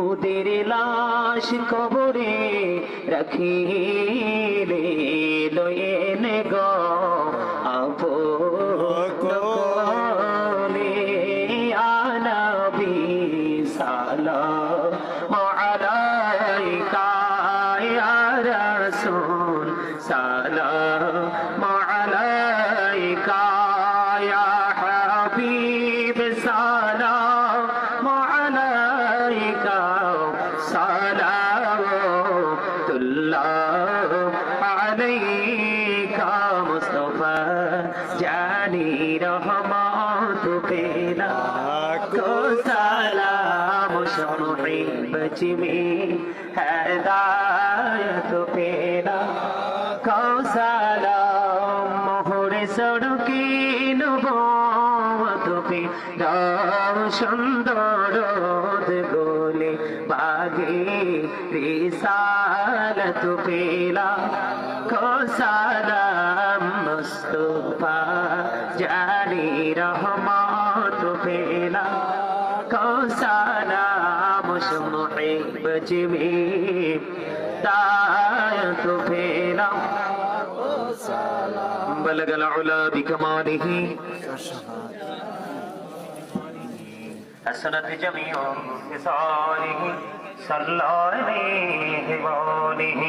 মোদের লাশ কবরে রাখিলে লয়ে নে গো আপনে আনবী সালাম আলাইকা ইয়া রাসূল সালাম আলাইকা ইয়া হাবিব সালাম আলাইকা সালাতুল্লাহ আলাইকা মুস্তাফা জানি রহমত পেলা को सलाम शम्मे बचमे हदायत पेला को सलाम मोहरे सड़के नबूवत पे सुंदर गोले बागे रिसालत पेला को सलाम मुस्तफा जानी रहमत पेला को सलाम शम्मे बचमे दायत पेला بلغ العلا بكماله حسنت جميع خصاله صلى عليه وآله